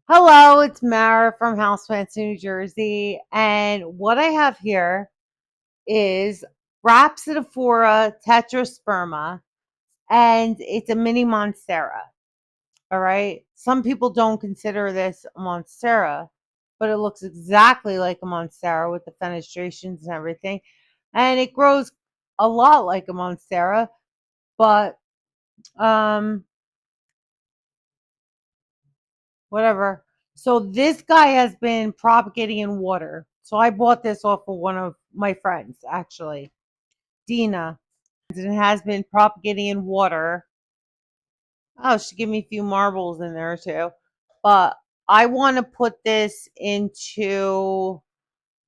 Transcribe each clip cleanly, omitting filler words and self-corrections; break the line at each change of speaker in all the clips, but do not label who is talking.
Hello, it's Mara from Houseplants, New Jersey. And what I have here is Rhaphidophora tetrasperma, and it's a mini Monstera. All right. Some people don't consider this a Monstera, but it looks exactly like a Monstera with the fenestrations and everything. And it grows a lot like a Monstera, but um whatever. So this guy has been propagating in water. So I bought this off of one of my friends, actually, Dina. And it has been propagating in water. Oh, she gave me a few marbles in there too. But I want to put this into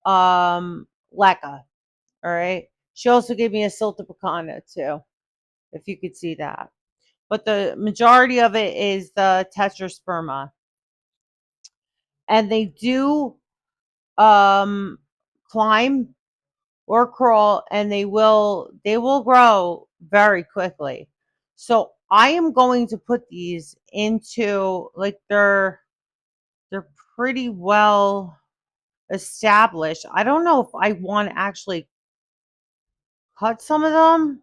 Leca. All right. She also gave me a Siltipicana too, if you could see that. But the majority of it is the Tetrasperma. And they do um climb or crawl, and they will grow very quickly. So I am going to put these into, like, they're pretty well established. I don't know if I want to actually cut some of them.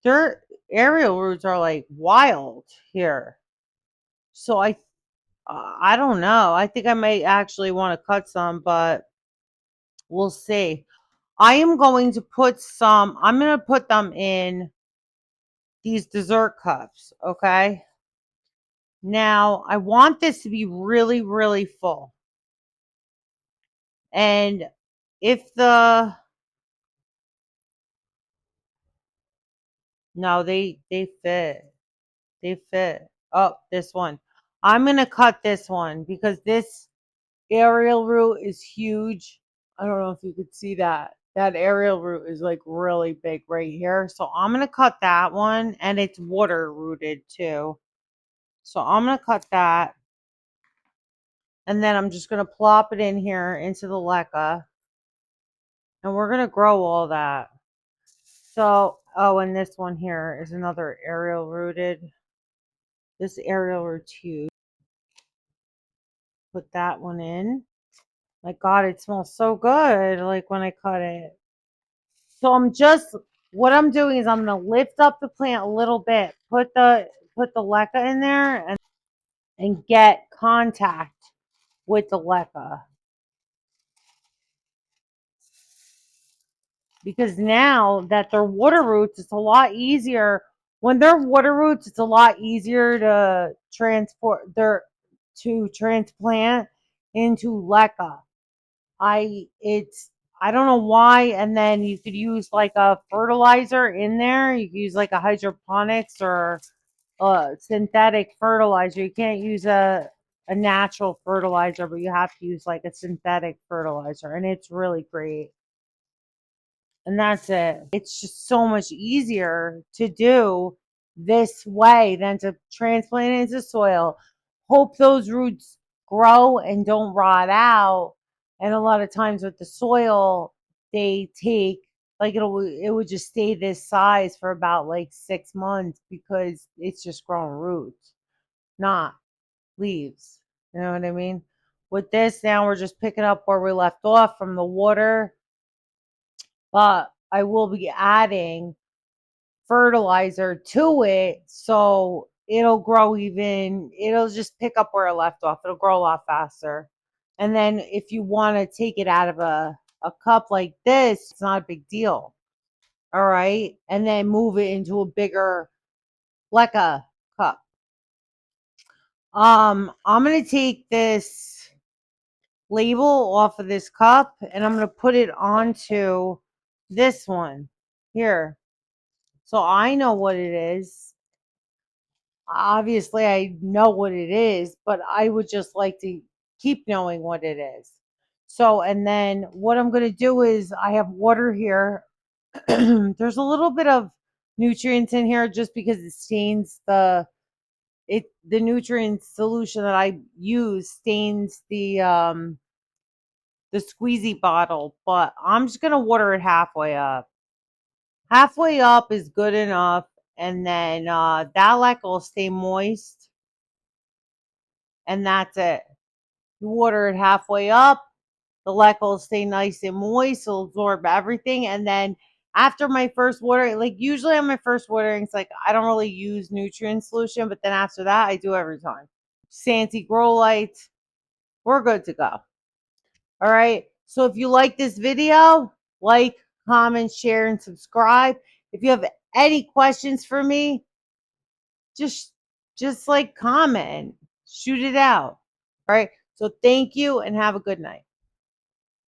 Their aerial roots are like wild here. So I don't know. I think I may actually want to cut some, but we'll see. I'm going to put them in these dessert cups, okay? Now, I want this to be really, really full. And if the no, they fit. They fit. Oh, this one. I'm going to cut this one because this aerial root is huge. I don't know if you could see that. That aerial root is like really big right here. So I'm going to cut that one, and it's water rooted too. So I'm going to cut that. And then I'm just going to plop it in here into the leca. And we're going to grow all that. So, oh, and this one here is another aerial rooted. This aerial root's huge. Put that one in. My God, it smells so good, like when I cut it. So what I'm doing is I'm going to lift up the plant a little bit, put the leca in there, and get contact with the leca. Because now that they're water roots, it's a lot easier. When they're water roots, it's a lot easier to transplant into leca. It's I don't know why. And then you could use like a fertilizer in there. You could use like a hydroponics or a synthetic fertilizer. You can't use a natural fertilizer, but you have to use like a synthetic fertilizer, and it's really great. And that's it. It's just so much easier to do this way than to transplant it into soil, hope those roots grow and don't rot out. And a lot of times with the soil, they take, like, it would just stay this size for about like 6 months because it's just growing roots, not leaves. You know what I mean? With this, now we're just picking up where we left off from the water, but I will be adding fertilizer to it, so it'll just pick up where it left off. It'll grow a lot faster. And then if you want to take it out of a cup like this, it's not a big deal. All right. And then move it into a bigger Leca cup. I'm gonna take this label off of this cup, and I'm gonna put it onto this one here. So I know what it is. Obviously, I know what it is, but I would just like to keep knowing what it is. So, and then what I'm going to do is I have water here. There's a little bit of nutrients in here just because it stains the nutrient solution that I use stains the squeezy bottle, but I'm just going to water it halfway up. Halfway up is good enough, and then that like will stay moist. and that's it. You water it halfway up. The leca will stay nice and moist. It'll absorb everything. And then after my first watering, like usually on my first watering, it's like I don't really use nutrient solution, but then after that, I do every time. Santy grow lights. We're good to go. All right. So if you like this video, like, comment, share, and subscribe. If you have any questions for me, just like comment, shoot it out. All right. So thank you and have a good night.